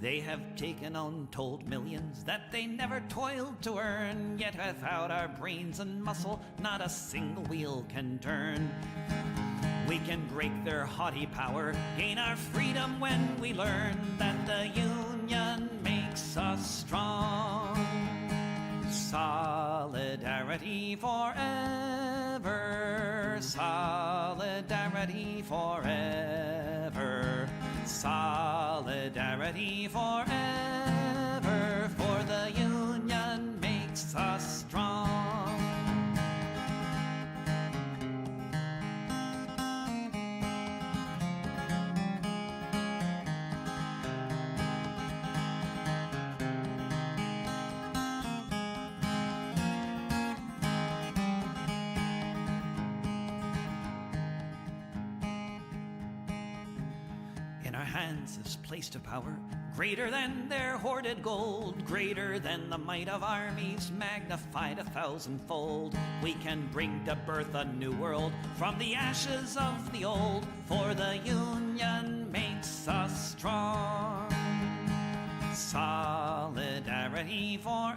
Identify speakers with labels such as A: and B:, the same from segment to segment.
A: They have taken untold millions that they never toiled to earn, yet without our brains and muscle, not a single wheel can turn. We can break their haughty power, gain our freedom when we learn that the union makes us strong. Solidarity forever, solidarity forever, solidarity forever, for the union makes us strong. In our hands is placed a power greater than their hoarded gold, greater than the might of armies, magnified 1,000-fold. We can bring to birth a new world from the ashes of the old, for the union makes us strong. Solidarity forever,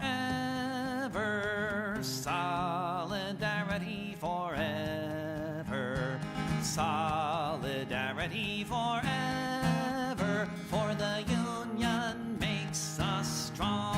A: solidarity forever, solidarity forever, for the union makes us strong.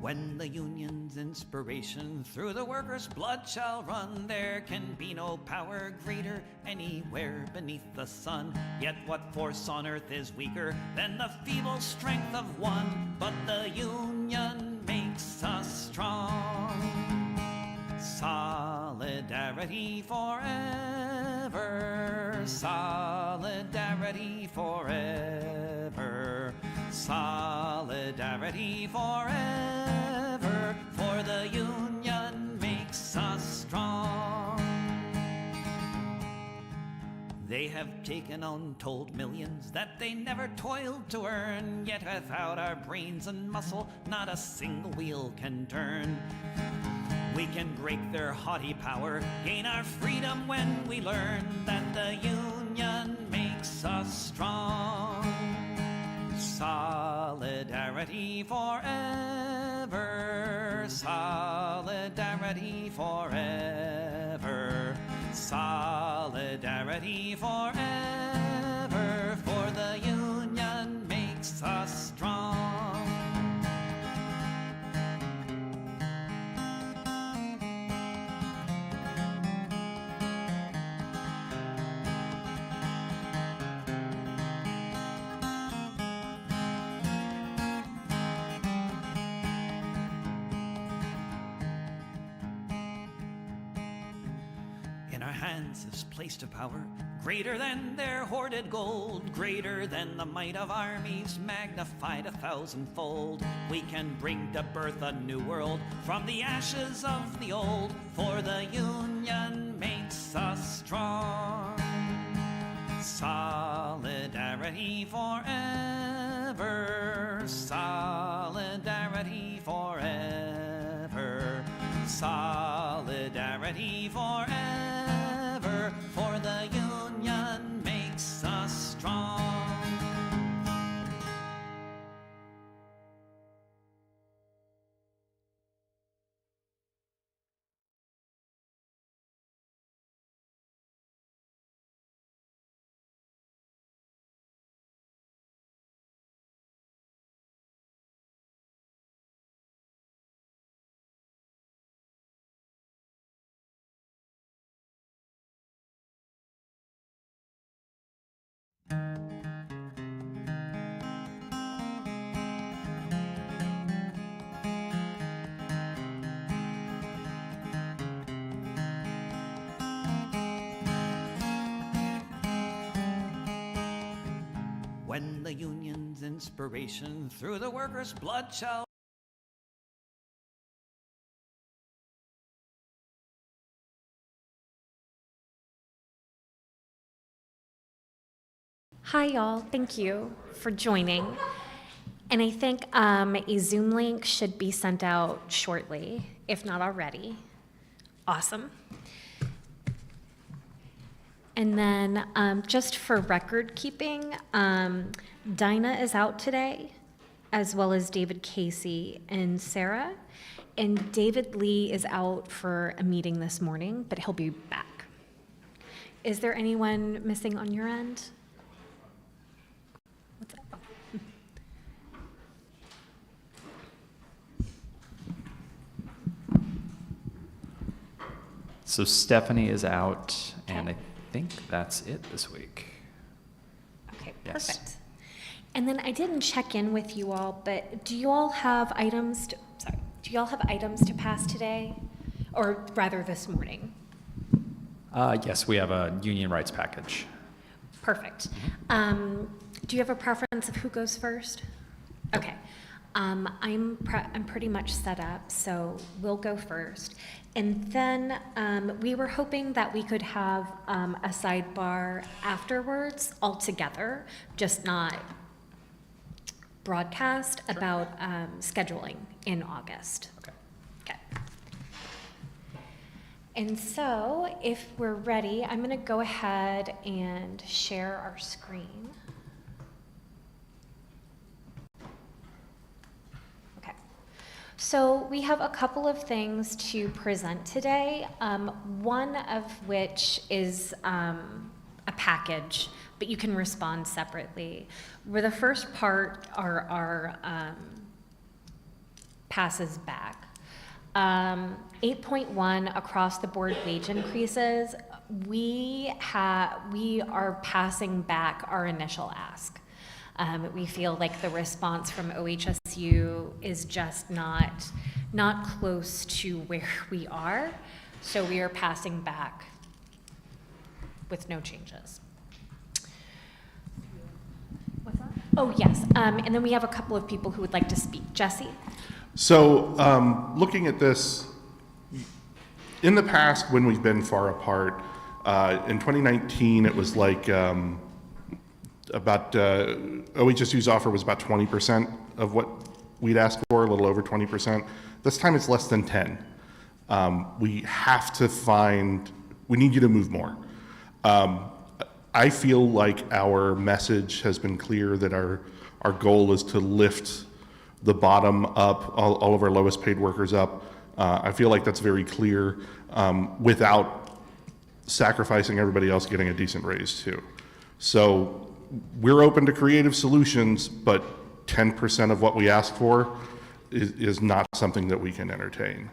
A: When the union's inspiration through the workers' blood shall run, there can be no power greater anywhere beneath the sun. Yet what force on earth is weaker than the feeble strength of one? But the union makes us strong. Solidarity forever, solidarity forever, solidarity forever, for the union makes us strong. They have taken untold millions that they never toiled to earn, yet without our brains and muscle, not a single wheel can turn. We can break their haughty power, gain our freedom when we learn that the union makes us strong. Solidarity forever, solidarity forever, solidarity forever, for the union makes us strong. In our hands is placed a power greater than their hoarded gold, greater than the might of armies, magnified 1,000-fold. We can bring to birth a new world from the ashes of the old, for the union makes us strong. Solidarity forever, solidarity forever, solidarity forever, for the union makes us strong. the union's inspiration. Through the workers' blood shall
B: Hi, y'all. Thank you for joining. And I think a Zoom link should be sent out shortly, if not already. Awesome. And then just for record keeping, Dinah is out today, as well as David Casey and Sarah. And David Lee is out for a meeting this morning, but he'll be back. Is there anyone missing on your end? What's up?
C: So Stephanie is out, and I think that's it this week.
B: Okay,
C: Yes.
B: perfect. And then I didn't check in with you all, but do you all have items to pass today? Or rather this morning?
C: Yes, we have a union rights package.
B: Perfect. Do you have a preference of who goes first? Okay. I'm pretty much set up, so we'll go first. And then we were hoping that we could have a sidebar afterwards all together, just not broadcast about scheduling in August.
C: Okay.
B: Okay. And so if we're ready, I'm going to go ahead and share our screen. Okay. So we have a couple of things to present today, one of which is a package, but you can respond separately. Where the first part are our passes back. 8.1 across the board wage increases, we are passing back our initial ask. We feel like the response from OHSU is just not close to where we are, so we are passing back with no changes. What's that? Oh, yes, and then we have a couple of people who would like to speak. Jesse?
D: So looking at this, in the past when we've been far apart, in 2019 it was like about OHSU's offer was about 20% of what we'd asked for, a little over 20%. This time it's less than 10. We have to we need you to move more. I feel like our message has been clear that our goal is to lift the bottom up, all of our lowest paid workers up. I feel like that's very clear without sacrificing everybody else getting a decent raise too. So we're open to creative solutions, but 10% of what we ask for is not something that we can entertain.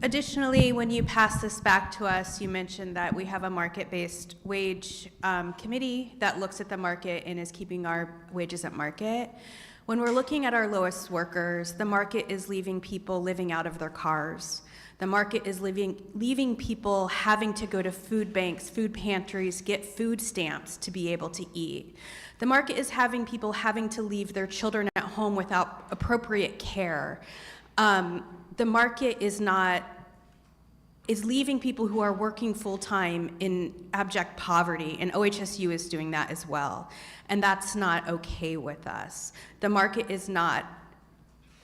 E: Additionally, when you pass this back to us, you mentioned that we have a market-based wage committee that looks at the market and is keeping our wages at market. When we're looking at our lowest workers, the market is leaving people living out of their cars. The market is leaving people having to go to food banks, food pantries, get food stamps to be able to eat. The market is having people having to leave their children at home without appropriate care. The market is leaving people who are working full-time in abject poverty, and OHSU is doing that as well. And that's not okay with us. The market is not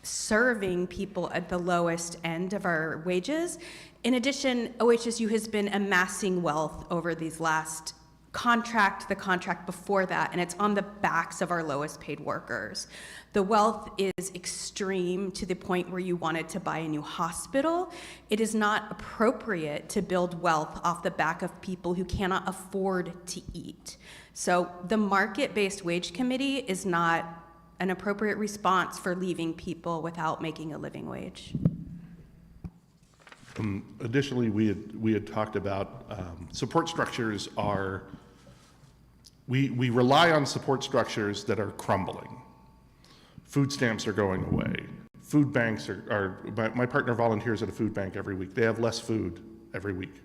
E: serving people at the lowest end of our wages. In addition, OHSU has been amassing wealth over these last the contract before that, and it's on the backs of our lowest paid workers. The wealth is extreme to the point where you wanted to buy a new hospital. It is not appropriate to build wealth off the back of people who cannot afford to eat. So the market-based wage committee is not an appropriate response for leaving people without making a living wage.
D: Additionally, we had talked about support structures we rely on support structures that are crumbling. Food stamps are going away. Food banks my partner volunteers at a food bank every week. They have less food every week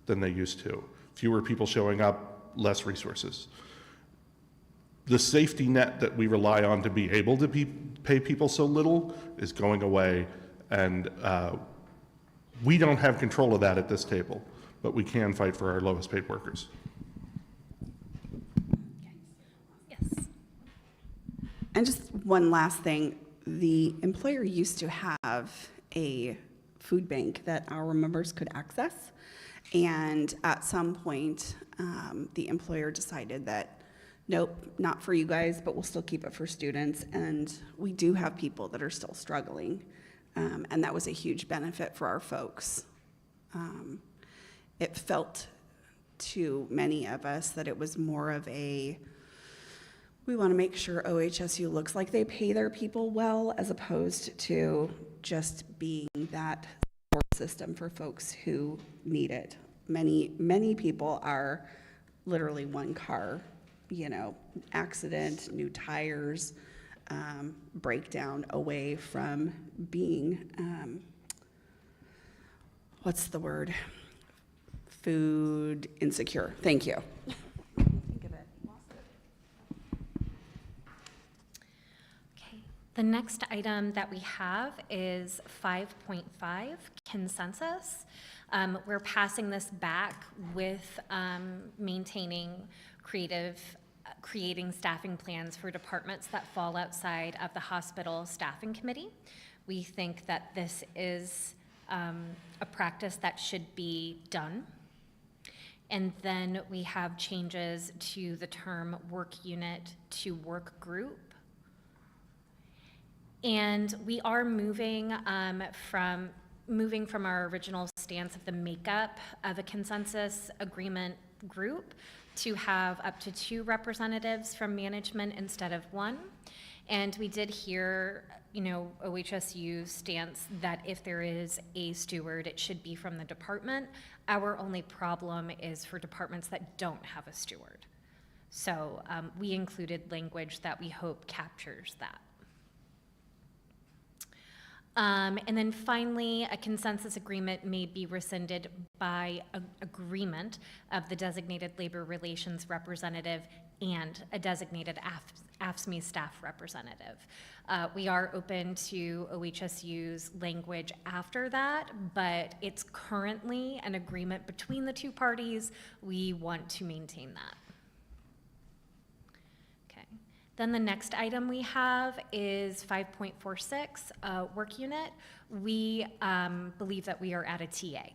D: than they used to. Fewer people showing up less resources. The safety net that we rely on to be able to pay people so little is going away, and we don't have control of that at this table, but we can fight for our lowest paid workers.
B: Yes.
F: And just one last thing, the employer used to have a food bank that our members could access, and at some point, the employer decided that, nope, not for you guys, but we'll still keep it for students, and we do have people that are still struggling, and that was a huge benefit for our folks. It felt to many of us that it was more of a, we want to make sure OHSU looks like they pay their people well, as opposed to just being that support system for folks who need it. Many people are literally one car, accident, new tires, breakdown away from being, what's the word? Food insecure. Thank you.
B: Okay. The next item that we have is 5.5, consensus. We're passing this back with maintaining creating staffing plans for departments that fall outside of the hospital staffing committee. We think that this is a practice that should be done. And then we have changes to the term work unit to work group. And we are moving from our original stance of the makeup of a consensus agreement group to have up to 2 representatives from management instead of 1. And we did hear, OHSU stance that if there is a steward, it should be from the department. Our only problem is for departments that don't have a steward. So we included language that we hope captures that. And then finally, a consensus agreement may be rescinded by agreement of the designated labor relations representative and a designated AFSCME staff representative. We are open to OHSU's language after that, but it's currently an agreement between the 2 parties. We want to maintain that. Then the next item we have is 5.46, work unit. We believe that we are at a TA.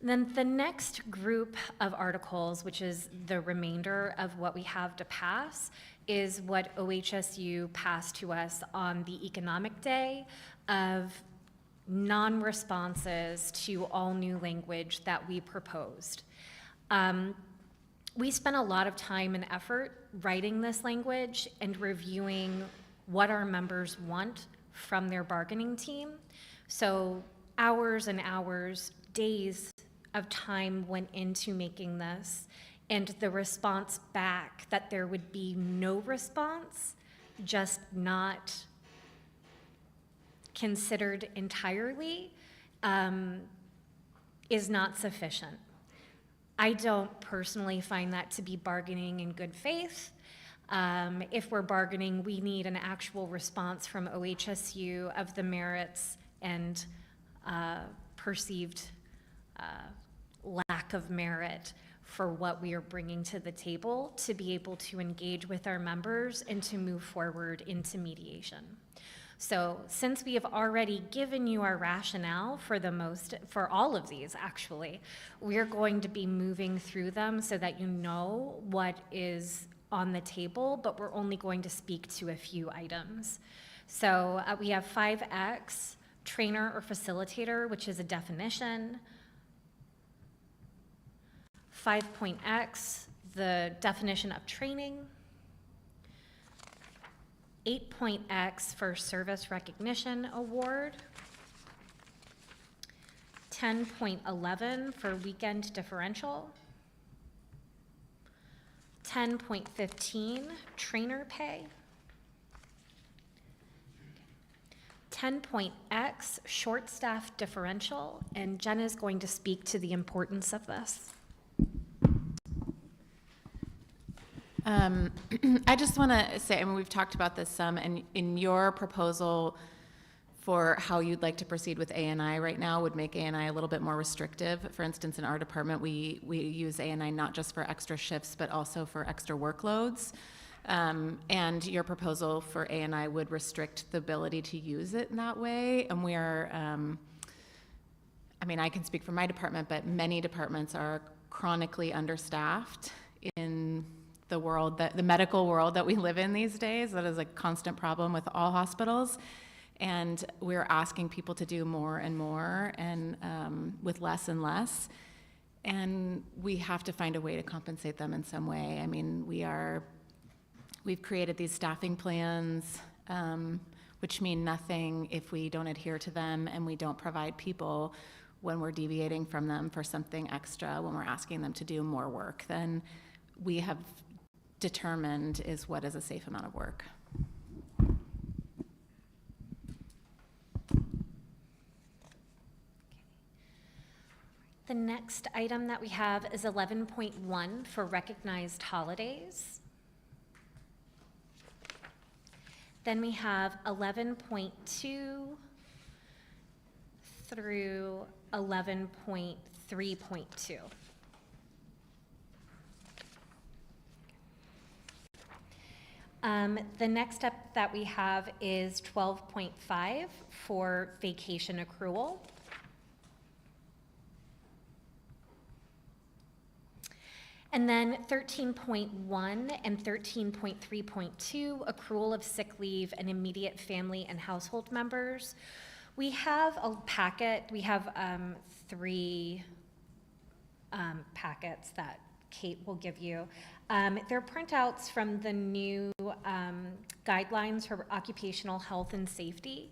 B: Then the next group of articles, which is the remainder of what we have to pass, is what OHSU passed to us on the economic day of non-responses to all new language that we proposed. We spent a lot of time and effort writing this language and reviewing what our members want from their bargaining team. So hours and hours, days of time went into making this, and the response back that there would be no response, just not considered entirely, is not sufficient. I don't personally find that to be bargaining in good faith. If we're bargaining, we need an actual response from OHSU of the merits and perceived lack of merit for what we are bringing to the table to be able to engage with our members and to move forward into mediation. So since we have already given you our rationale for all of these actually, we're going to be moving through them so that you know what is on the table, but we're only going to speak to a few items. So we have 5X, trainer or facilitator, which is a definition. 5.X, the definition of training. 8.X for service recognition award. 10.11 for weekend differential. 10.15 trainer pay. 10.X short staff differential, and Jen is going to speak to the importance of this.
G: I just want to say, I mean, we've talked about this some, and in your proposal for how you'd like to proceed with ANI right now would make ANI a little bit more restrictive. For instance, in our department, we use ANI not just for extra shifts, but also for extra workloads. And your proposal for ANI would restrict the ability to use it in that way. And we are, I mean, I can speak for my department, but many departments are chronically understaffed in the world, the medical world that we live in these days. That is a constant problem with all hospitals. And we're asking people to do more and more and with less and less. And we have to find a way to compensate them in some way. I mean, we've created these staffing plans, which mean nothing if we don't adhere to them and we don't provide people when we're deviating from them for something extra, when we're asking them to do more work than we have determined is what is a safe amount of work.
B: The next item that we have is 11.1 for recognized holidays. Then we have 11.2 through 11.3.2. The next step that we have is 12.5 for vacation accrual. And then 13.1 and 13.3.2, accrual of sick leave and immediate family and household members. We have a packet, we have three packets that Kate will give you. They're printouts from the new guidelines for occupational health and safety,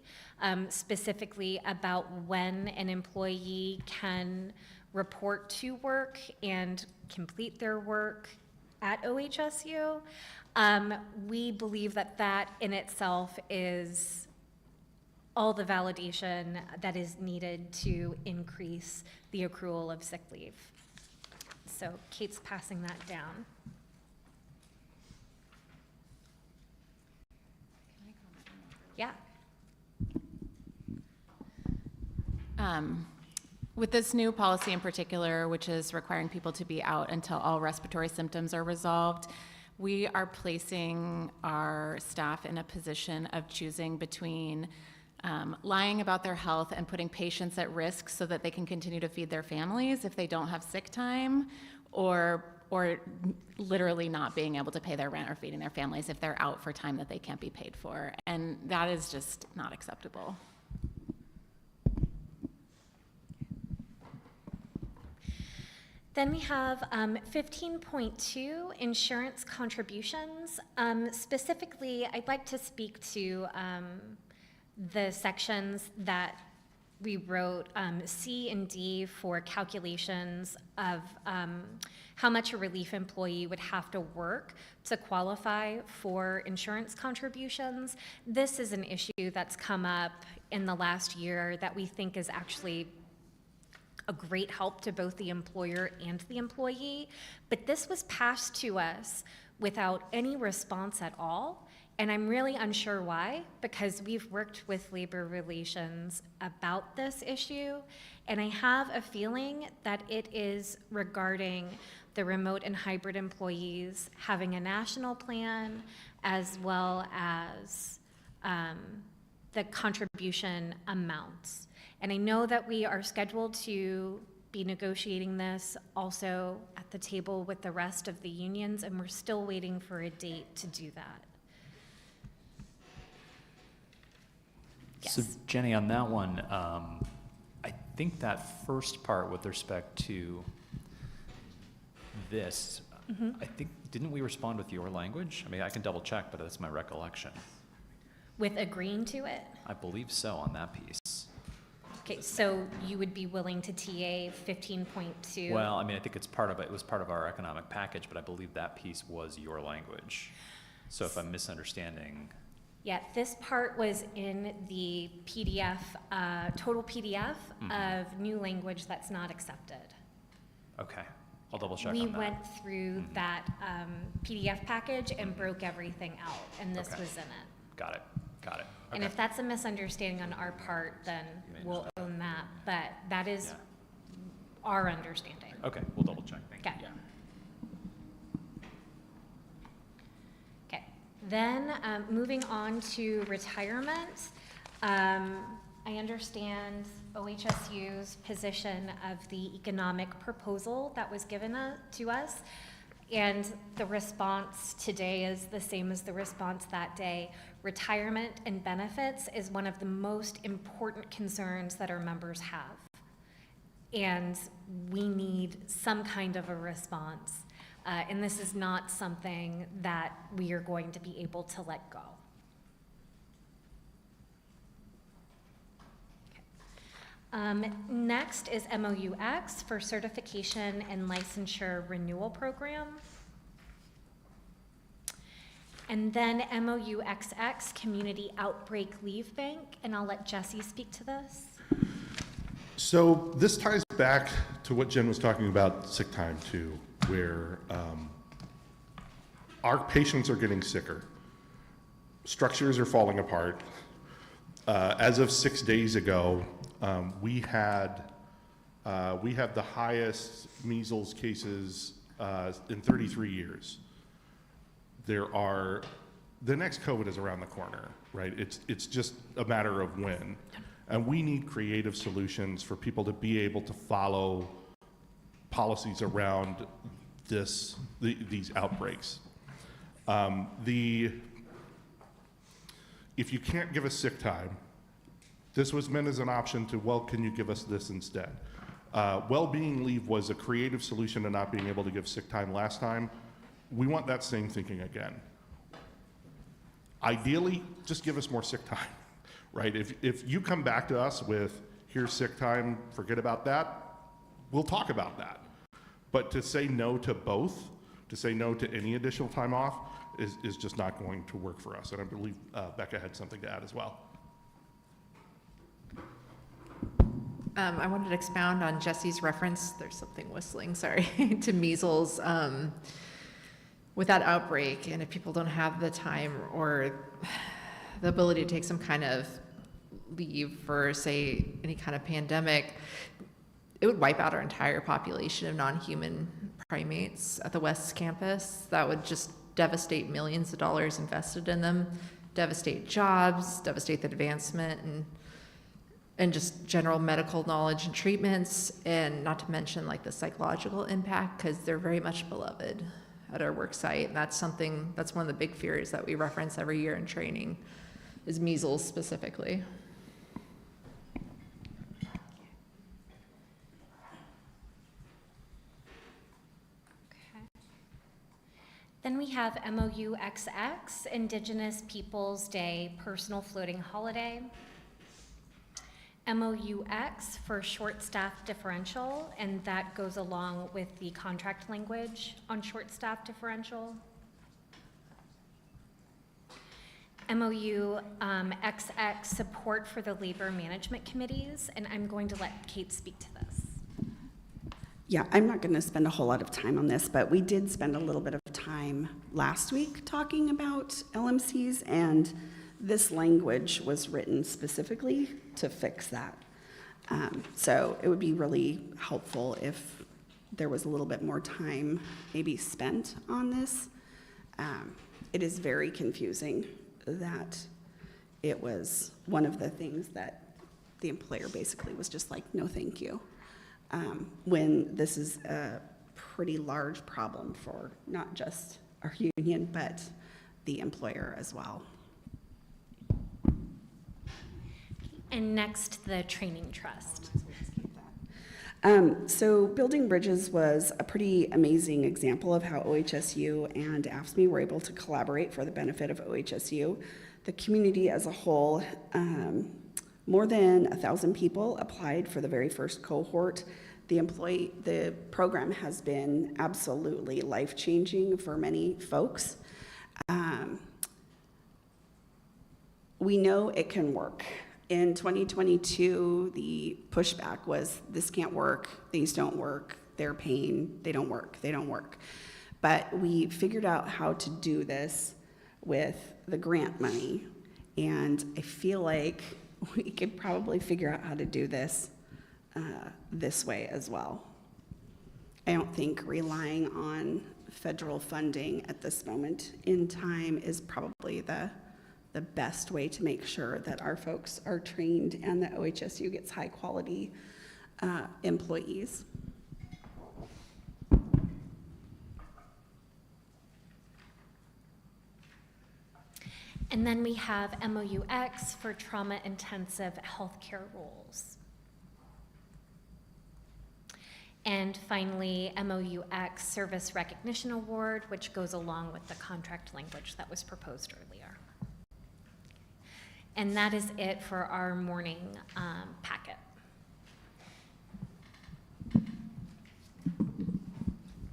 B: specifically about when an employee can report to work and complete their work at OHSU. We believe that that in itself is all the validation that is needed to increase the accrual of sick leave. So Kate's passing that down. Yeah.
G: With this new policy in particular, which is requiring people to be out until all respiratory symptoms are resolved, we are placing our staff in a position of choosing between lying about their health and putting patients at risk so that they can continue to feed their families if they don't have sick time, or literally not being able to pay their rent or feeding their families if they're out for time that they can't be paid for. And that is just not acceptable.
B: Then we have 15.2, insurance contributions. Specifically, I'd like to speak to the sections that we wrote, C and D, for calculations of how much a relief employee would have to work to qualify for insurance contributions. This is an issue that's come up in the last year that we think is actually a great help to both the employer and the employee, but this was passed to us without any response at all, and I'm really unsure why, because we've worked with labor relations about this issue, and I have a feeling that it is regarding the remote and hybrid employees having a national plan, as well as the contribution amounts. And I know that we are scheduled to be negotiating this also at the table with the rest of the unions, and we're still waiting for a date to do that. Yes.
C: So Jenny, on that one, I think that first part with respect to this, I think, didn't we respond with your language? I mean, I can double check, but that's my recollection.
B: With agreeing to it?
C: I believe so on that piece.
B: Okay, so you would be willing to TA 15.2?
C: Well, I mean, I think it's part of it. It was part of our economic package, but I believe that piece was your language. So if I'm misunderstanding.
B: Yeah, this part was in the PDF, total PDF of new language that's not accepted.
C: Okay. I'll double check
B: We
C: on that.
B: went through that PDF package and broke everything out, and this
C: Okay.
B: was in it.
C: Got it.
B: And
C: Okay.
B: if that's a misunderstanding on our part, then we'll own that, but that is
C: Yeah.
B: our understanding.
C: Okay, we'll double check. Thank you.
B: Okay. Okay, then moving on to retirement. I understand OHSU's position of the economic proposal that was given to us. And the response today is the same as the response that day. Retirement and benefits is one of the most important concerns that our members have. And we need some kind of a response. And this is not something that we are going to be able to let go. Next is MOUX for Certification and Licensure Renewal Program. And then MOUXX, Community Outbreak Leave Bank, and I'll let Jesse speak to this.
D: So this ties back to what Jen was talking about sick time too, where our patients are getting sicker. Structures are falling apart. As of 6 days ago, we have the highest measles cases in 33 years. The next COVID is around the corner, right? It's just a matter of when. And we need creative solutions for people to be able to follow policies around these outbreaks. If you can't give us sick time, this was meant as an option to, well, can you give us this instead? Well-being leave was a creative solution to not being able to give sick time last time. We want that same thinking again. Ideally, just give us more sick time, right? If you come back to us with, here's sick time, forget about that, we'll talk about that. But to say no to both, to say no to any additional time off, is just not going to work for us. And I believe Becca had something to add as well.
H: I wanted to expound on Jesse's reference, there's something whistling, sorry, to measles. With that outbreak, and if people don't have the time or the ability to take some kind of leave for, say, any kind of pandemic, it would wipe out our entire population of non-human primates at the West Campus. That would just devastate millions of dollars invested in them, devastate jobs, devastate the advancement and just general medical knowledge and treatments, and not to mention like the psychological impact, because they're very much beloved at our work site. And that's one of the big fears that we reference every year in training, is measles specifically.
B: Then we have MOUXX, Indigenous Peoples Day Personal Floating Holiday. MOUX for short staff differential, and that goes along with the contract language on short staff differential. MOUXX support for the labor management committees, and I'm going to let Kate speak to this.
F: Yeah, I'm not going to spend a whole lot of time on this, but we did spend a little bit of time last week talking about LMCs, and this language was written specifically to fix that. So it would be really helpful if there was a little bit more time maybe spent on this. It is very confusing that it was one of the things that the employer basically was just like, no, thank you. When this is a pretty large problem for not just our union, but the employer as well.
B: And next, the training trust.
F: So building bridges was a pretty amazing example of how OHSU and AFSCME were able to collaborate for the benefit of OHSU. The community as a whole, more than 1,000 people applied for the very first cohort. The program has been absolutely life-changing for many folks. We know it can work. In 2022, the pushback was, this can't work, these don't work, they're paying, they don't work. But we figured out how to do this with the grant money, and I feel like we could probably figure out how to do this this way as well. I don't think relying on federal funding at this moment in time is probably the best way to make sure that our folks are trained and that OHSU gets high quality employees.
B: And then we have MOUX for trauma-intensive healthcare roles. And finally, MOUX Service Recognition Award, which goes along with the contract language that was proposed earlier. And that is it for our morning packet.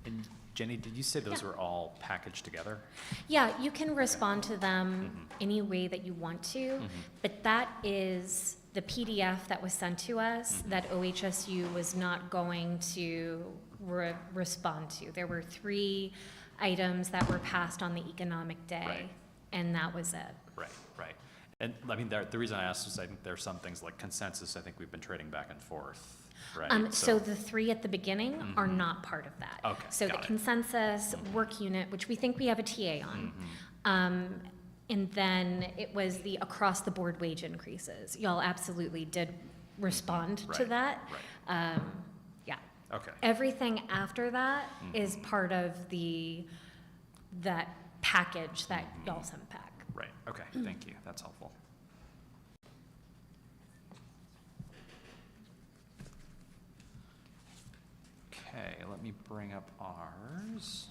C: And Jenny, did you say those were all packaged together?
B: Yeah, you can respond to them any way that you want to, but that is the PDF that was sent to us that OHSU was not going to respond to. There were 3 items that were passed on the economic day,
C: Right.
B: and that was it.
C: Right. And I mean, the reason I asked is I think there's some things like consensus, I think we've been trading back and forth, right?
B: So the 3 at the beginning are not part of that.
C: Okay,
B: So the
C: got it.
B: consensus, work unit, which we think we have a TA on. And then it was the across-the-board wage increases. Y'all absolutely did respond to
C: Right,
B: that.
C: right.
B: Yeah.
C: Okay.
B: Everything after that is part of that package that y'all sent back.
C: Right, okay, thank you, that's helpful. Okay, let me bring up ours.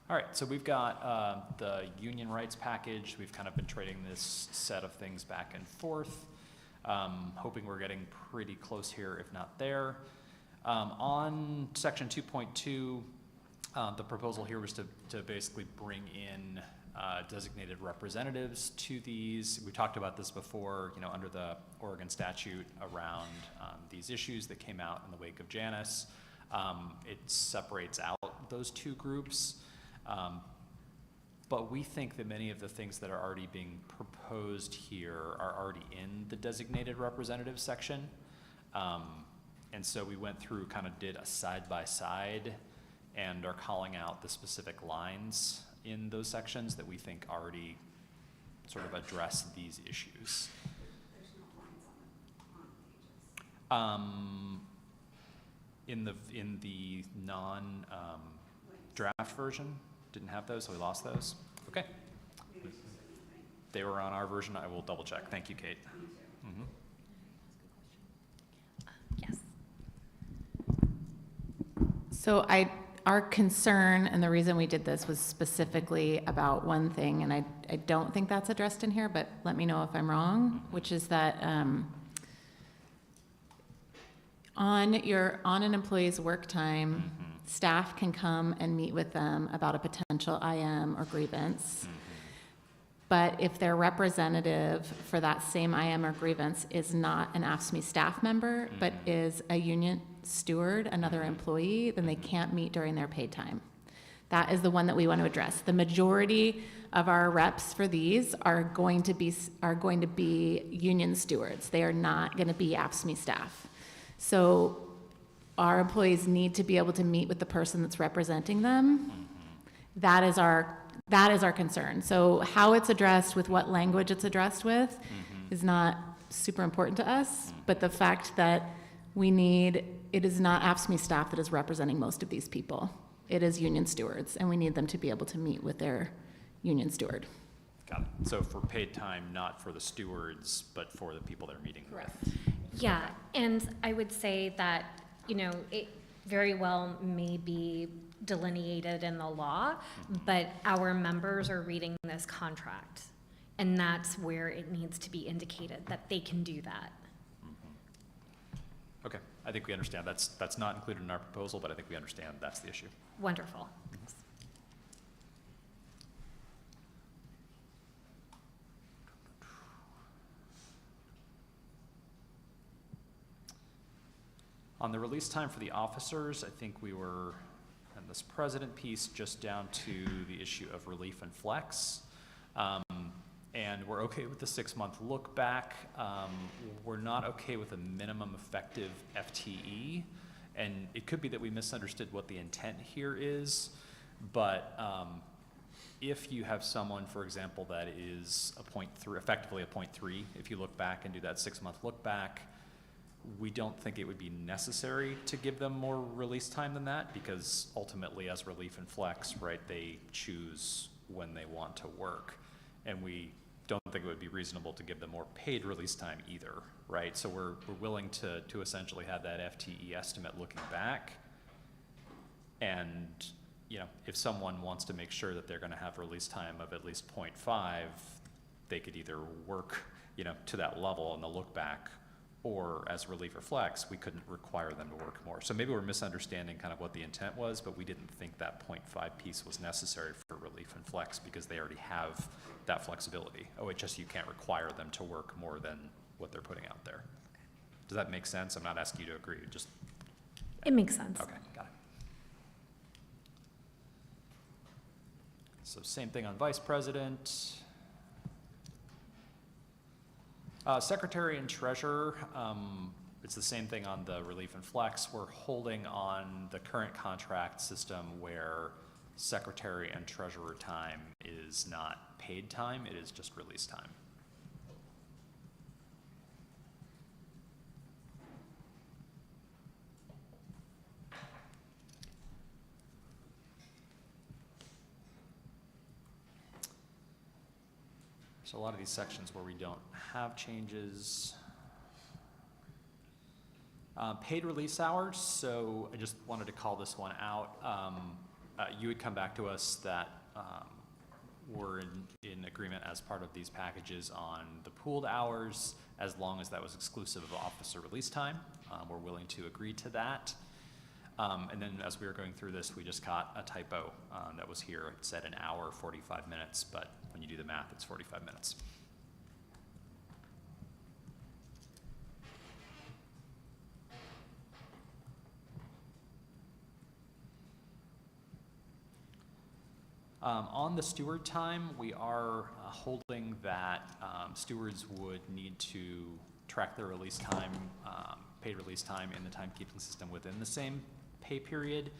C: All right, so we've got the union rights package. We've kind of been trading this set of things back and forth, hoping we're getting pretty close here, if not there. On section 2.2, the proposal here was to basically bring in designated representatives to these. We talked about this before, you know, under the Oregon statute around these issues that came out in the wake of Janus. It separates out those 2 groups. But we think that many of the things that are already being proposed here are already in the designated representative section. And so we went through, kind of did a side-by-side and are calling out the specific lines in those sections that we think already sort of address these issues.
F: There's no lines on
C: In the non draft version, didn't have those, so we lost those. Okay. They were on our version. I will double check. Thank you, Kate.
B: Yes.
G: So our concern, and the reason we did this was specifically about one thing, and I don't think that's addressed in here, but let me know if I'm wrong, which is that on an employee's work time, staff can come and meet with them about a potential IM or grievance. But if their representative for that same IM or grievance is not an AFSCME staff member, but is a union steward, another employee, then they can't meet during their paid time. That is the one that we want to address. The majority of our reps for these are going to be union stewards. They are not going to be AFSCME staff. So our employees need to be able to meet with the person that's representing them. That is our concern. So how it's addressed, with what language it's addressed with, is not super important to us, but the fact that it is not AFSCME staff that is representing most of these people. It is union stewards, and we need them to be able to meet with their union steward.
C: Got it. So for paid time, not for the stewards, but for the people they're meeting with.
B: Yeah, and I would say that, very well may be delineated in the law, but our members are reading this contract. And that's where it needs to be indicated that they can do that.
C: Okay, I think we understand. That's not included in our proposal, but I think we understand that's the issue.
B: Wonderful.
C: On the release time for the officers, I think we were, in this president piece, just down to the issue of relief and flex. And we're okay with the 6-month look back. We're not okay with a minimum effective FTE. And it could be that we misunderstood what the intent here is, but if you have someone, for example, that is a 0.3, effectively a 0.3, if you look back and do that 6-month look back, we don't think it would be necessary to give them more release time than that, because ultimately as relief and flex, right, they choose when they want to work. And we don't think it would be reasonable to give them more paid release time either, right? So we're willing to essentially have that FTE estimate looking back. And, you know, if someone wants to make sure that they're gonna have release time of at least 0.5, they could either work, you know, to that level in the look back, or as relief or flex, we couldn't require them to work more. So maybe we're misunderstanding kind of what the intent was, but we didn't think that 0.5 piece was necessary for relief and flex because they already have that flexibility. OHSU can't require them to work more than what they're putting out there. Does that make sense? I'm not asking you to agree, just.
B: It makes sense.
C: Okay, got it. So same thing on vice president. Secretary and treasurer, it's the same thing on the relief and flex. We're holding on the current contract system where secretary and treasurer time is not paid time, it is just release time. So a lot of these sections where we don't have changes. Paid release hours, so I just wanted to call this one out. You had come back to us that we're in agreement as part of these packages on the pooled hours, as long as that was exclusive of officer release time. We're willing to agree to that. And then as we were going through this, we just caught a typo that was here. It said an hour, 45 minutes, but when you do the math, it's 45 minutes. On the steward time, we are holding that stewards would need to track their release time, paid release time in the timekeeping system within the same pay period.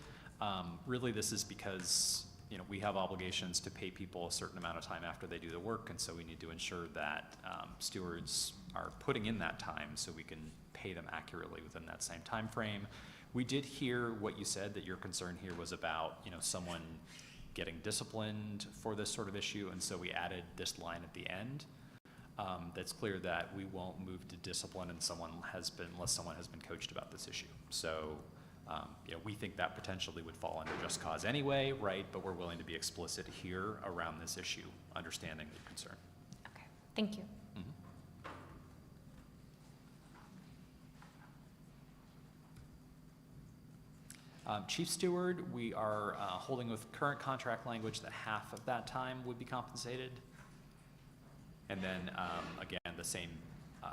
C: Really, this is because we have obligations to pay people a certain amount of time after they do the work, and so we need to ensure that stewards are putting in that time so we can pay them accurately within that same time frame. We did hear what you said, that your concern here was about someone getting disciplined for this sort of issue, and so we added this line at the end. That's clear that we won't move to discipline unless someone has been coached about this issue. So we think that potentially would fall under just cause anyway, right? But we're willing to be explicit here around this issue, understanding the concern.
B: Okay, thank you.
C: Chief steward, we are holding with current contract language that half of that time would be compensated. And then again, the same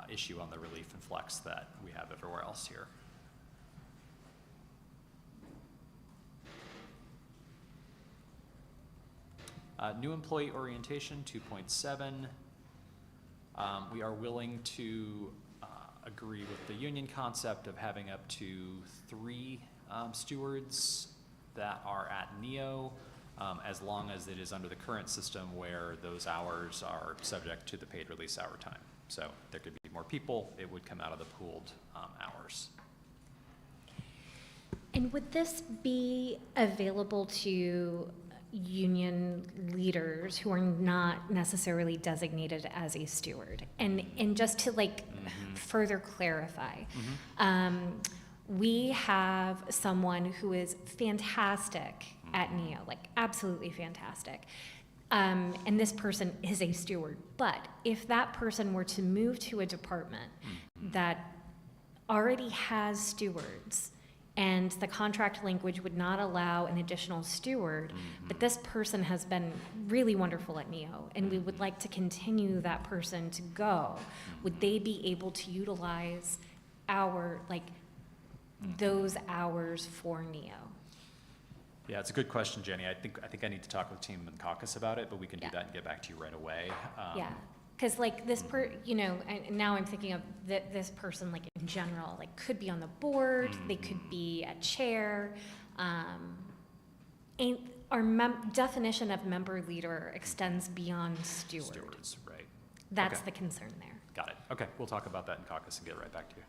C: issue on the relief and flex that we have everywhere else here. New employee orientation, 2.7. We are willing to agree with the union concept of having up to 3 stewards that are at NEO, as long as it is under the current system where those hours are subject to the paid release hour time. So there could be more people, it would come out of the pooled hours.
B: And would this be available to union leaders who are not necessarily designated as a steward? And just to further clarify, We have someone who is fantastic at NEO, like absolutely fantastic. And this person is a steward. But if that person were to move to a department that already has stewards, and the contract language would not allow an additional steward, but this person has been really wonderful at NEO, and we would like to continue that person to go, would they be able to utilize those hours for NEO?
C: Yeah, it's a good question, Jenny. I think I need to talk with the team in caucus about it, but we can do that and get back to you right away.
B: Yeah, because like this and now I'm thinking of this person like in general, like could be on the board, they could be a chair. And our definition of member leader extends beyond steward.
C: Stewards, right.
B: That's
C: Okay.
B: the concern there.
C: Got it. Okay, we'll talk about that in caucus and get right back to you.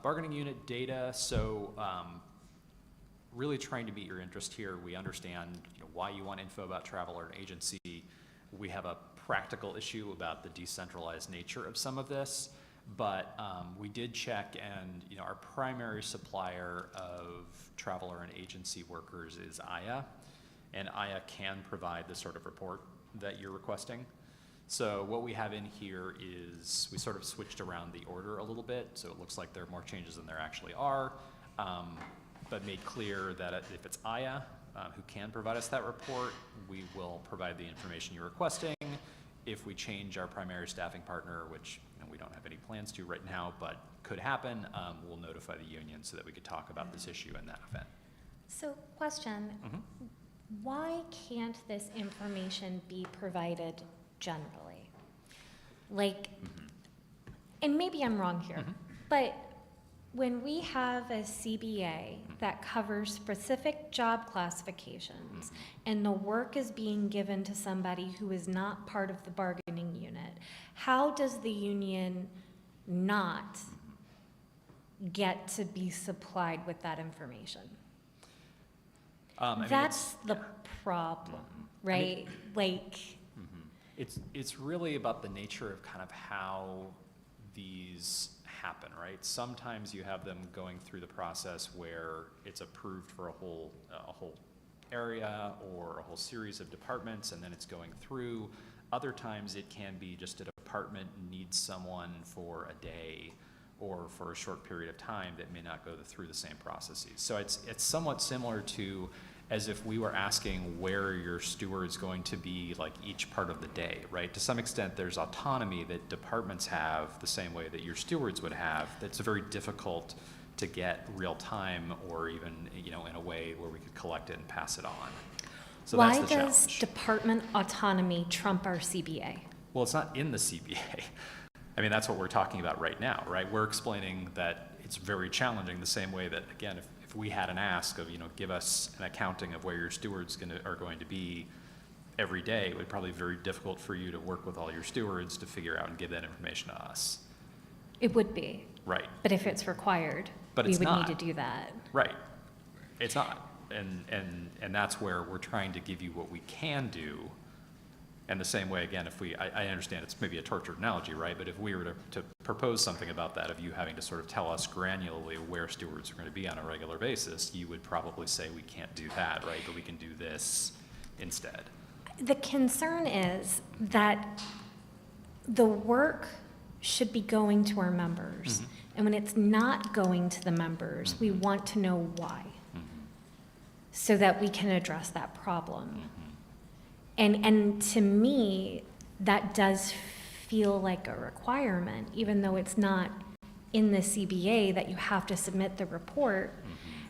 C: Bargaining unit data, so really trying to meet your interest here. We understand why you want info about travel or an agency. We have a practical issue about the decentralized nature of some of this, but we did check, and our primary supplier of travel or an agency workers is AYA, and AYA can provide the sort of report that you're requesting. So what we have in here is we sort of switched around the order a little bit, so it looks like there are more changes than there actually are, but made clear that if it's AYA who can provide us that report, we will provide the information you're requesting. If we change our primary staffing partner, which we don't have any plans to right now, but could happen, we'll notify the union so that we could talk about this issue in that event.
B: So question, why can't this information be provided generally? Like, and maybe I'm wrong here, but when we have a CBA that covers specific job classifications and the work is being given to somebody who is not part of the bargaining unit, how does the union not get to be supplied with that information? That's the problem, right?
C: It's really about the nature of kind of how these happen, right? Sometimes you have them going through the process where it's approved for a whole area or a whole series of departments, and then it's going through. Other times it can be just a department needs someone for a day or for a short period of time that may not go through the same processes. So it's somewhat similar to as if we were asking where your steward's going to be like each part of the day, right? To some extent, there's autonomy that departments have the same way that your stewards would have. That's very difficult to get real time or even, in a way where we could collect it and pass it on. So
B: Why
C: that's the
B: does
C: challenge.
B: department autonomy trump our CBA?
C: Well, it's not in the CBA. I mean, that's what we're talking about right now, right? We're explaining that it's very challenging the same way that, again, if we had an ask of, give us an accounting of where your stewards are going to be every day, it would probably be very difficult for you to work with all your stewards to figure out and give that information to us.
B: It would be.
C: Right.
B: But if it's required,
C: But
B: we
C: it's
B: would
C: not.
B: need to do that.
C: Right. It's not. And that's where we're trying to give you what we can do. And the same way, again, I understand it's maybe a tortured analogy, right? But if we were to propose something about that, of you having to sort of tell us granularly where stewards are going to be on a regular basis, you would probably say we can't do that, right? But we can do this instead.
B: The concern is that the work should be going to our members. And when it's not going to the members, we want to know why, so that we can address that problem. And to me, that does feel like a requirement, even though it's not in the CBA that you have to submit the report.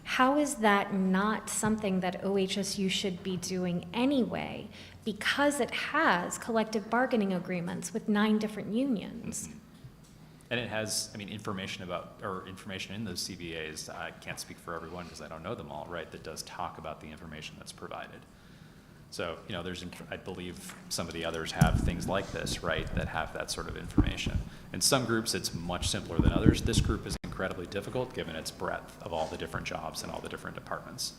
B: How is that not something that OHSU should be doing anyway, because it has collective bargaining agreements with 9 different unions?
C: And it has, information in those CBAs, I can't speak for everyone because I don't know them all, right, that does talk about the information that's provided. So, I believe some of the others have things like this, right, that have that sort of information. In some groups, it's much simpler than others. This group is incredibly difficult given its breadth of all the different jobs and all the different departments.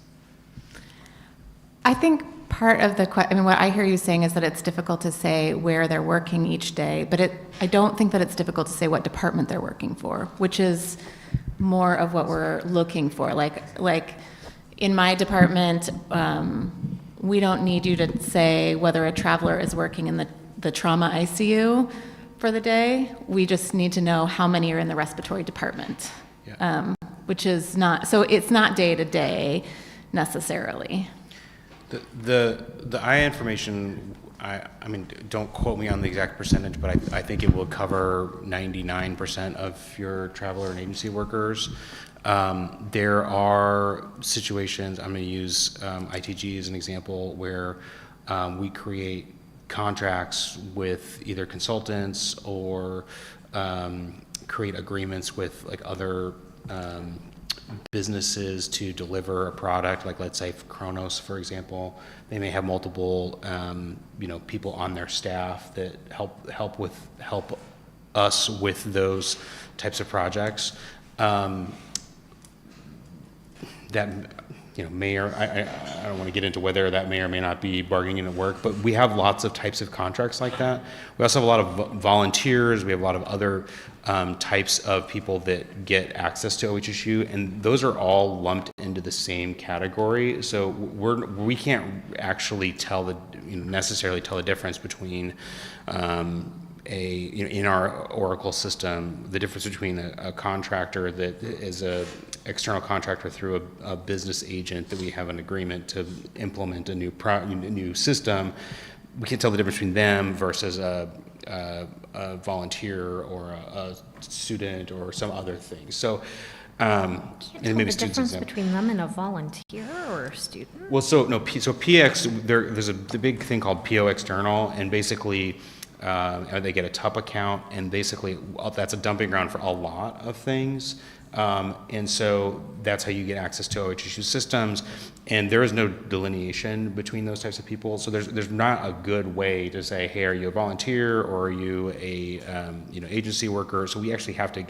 G: I think part of the, I mean, what I hear you saying is that it's difficult to say where they're working each day, but I don't think that it's difficult to say what department they're working for, which is more of what we're looking for. Like in my department, we don't need you to say whether a traveler is working in the trauma ICU for the day. We just need to know how many are in the respiratory department, which is not, so it's not day to day necessarily.
I: The IA information, I mean, don't quote me on the exact percentage, but I think it will cover 99% of your traveler and agency workers. There are situations, I'm going to use ITG as an example, where we create contracts with either consultants or create agreements with like other businesses to deliver a product, like let's say Kronos, for example. They may have multiple people on their staff that help us with those types of projects. That may or I don't want to get into whether that may or may not be bargaining at work, but we have lots of types of contracts like that. We also have a lot of volunteers. We have a lot of other types of people that get access to OHSU, and those are all lumped into the same category. So we can't actually necessarily tell the difference between in our Oracle system, the difference between a contractor that is a external contractor through a business agent that we have an agreement to implement a new system. We can't tell the difference between them versus a volunteer or a student or some other thing. So, and maybe
B: the difference between them and a volunteer or a student?
I: Well, so PX, there's the big thing called PO external, and basically they get a TUP account, and basically that's a dumping ground for a lot of things. And so that's how you get access to OHSU systems, and there is no delineation between those types of people. So there's not a good way to say, hey, are you a volunteer or are you a agency worker? So we actually have to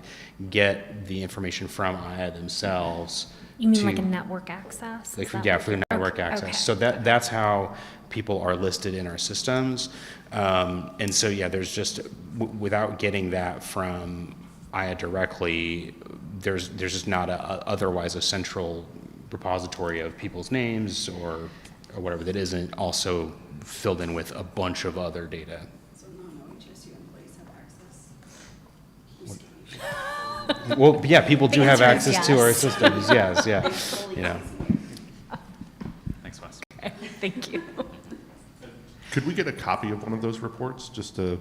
I: get the information from IA themselves.
B: You mean like a network access?
I: For the network access.
B: Okay.
I: So that's how people are listed in our systems. And so there's just without getting that from IA directly, there's just not otherwise a central repository of people's names or whatever that isn't also filled in with a bunch of other data.
F: So non-OHSU employees have access?
I: Well, yeah, people do have
B: answer is
I: access to
B: yes.
I: our systems. Yes, yeah.
C: Thanks, Wes.
B: Okay, thank you.
D: Could we get a copy of one of those reports just to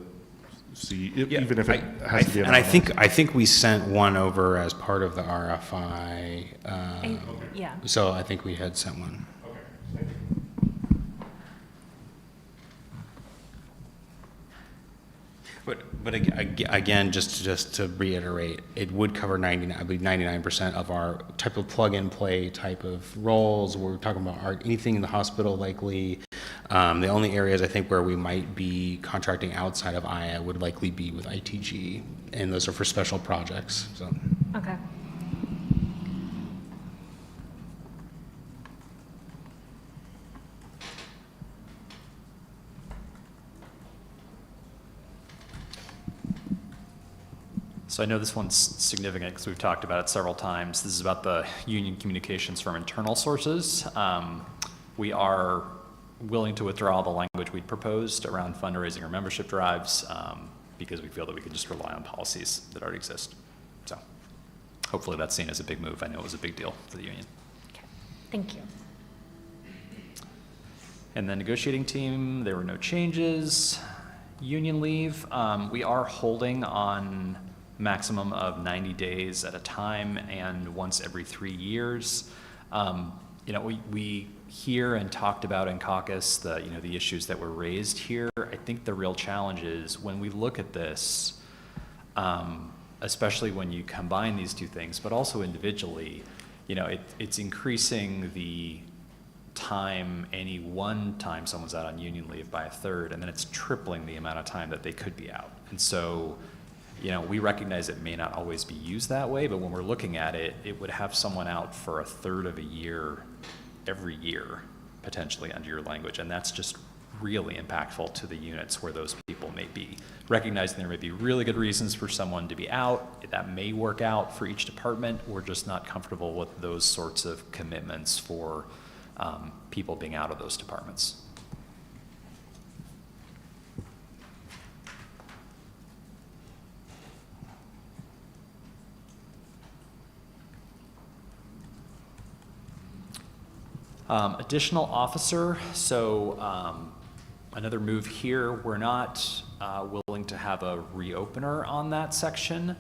D: see,
I: Yeah,
D: even if it has to be?
I: And I think we sent one over as part of the RFI.
B: Yeah.
I: So I think we had sent one. But again, just to reiterate, it would cover 99% of our type of plug-and-play type of roles. We're talking about anything in the hospital likely. The only areas I think where we might be contracting outside of IA would likely be with ITG, and those are for special projects. So.
B: Okay.
C: So I know this one's significant because we've talked about it several times. This is about the union communications from internal sources. We are willing to withdraw the language we'd proposed around fundraising or membership drives because we feel that we can just rely on policies that already exist. So hopefully that's seen as a big move. I know it was a big deal for the union.
B: Okay. Thank you.
C: And the negotiating team, there were no changes. Union leave, we are holding on maximum of 90 days at a time and once every 3 years. We hear and talked about in caucus the issues that were raised here. I think the real challenge is when we look at this, especially when you combine these two things, but also individually, it's increasing the time any one time someone's out on union leave by a third, and then it's tripling the amount of time that they could be out. And so, we recognize it may not always be used that way, but when we're looking at it, it would have someone out for a third of a year every year. potentially under your language, and that's just really impactful to the units where those people may be. Recognizing there may be really good reasons for someone to be out, that may work out for each department. We're just not comfortable with those sorts of commitments for people being out of those departments. Additional officer, so another move here, we're not willing to have a reopener on that section,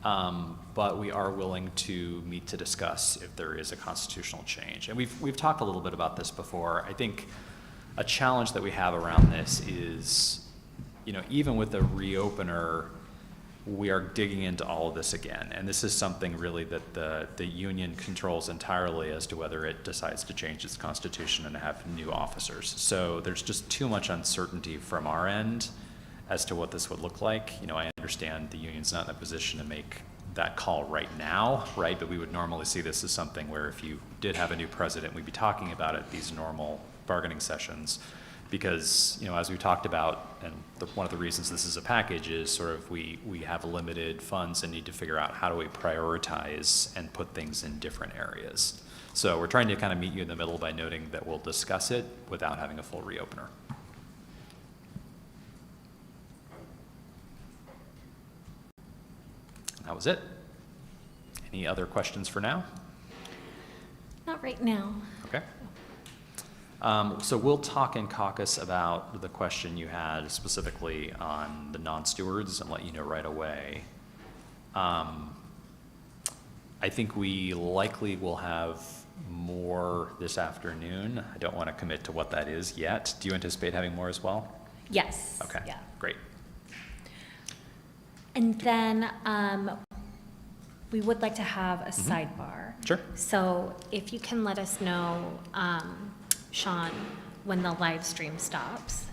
C: but we are willing to meet to discuss if there is a constitutional change. And we've talked a little bit about this before. I think a challenge that we have around this is, you know, even with a reopener, we are digging into all of this again. And this is something really that the union controls entirely as to whether it decides to change its constitution and have new officers. So there's just too much uncertainty from our end as to what this would look like. You know, I understand the union's not in a position to make that call right now, right? But we would normally see this as something where if you did have a new president, we'd be talking about it, these normal bargaining sessions. Because, you know, as we talked about, and one of the reasons this is a package is sort of we have limited funds and need to figure out how do we prioritize and put things in different areas. So we're trying to kind of meet you in the middle by noting that we'll discuss it without having a full reopener. That was it. Any other questions for now?
B: Not right now.
C: Okay. So we'll talk in caucus about the question you had specifically on the non-stewards and let you know right away. I think we likely will have more this afternoon. I don't want to commit to what that is yet. Do you anticipate having more as well?
B: Yes.
C: Okay,
B: Yeah.
C: great.
B: And then we would like to have a sidebar.
C: Sure.
B: So if you can let us know, Sean, when the live stream stops,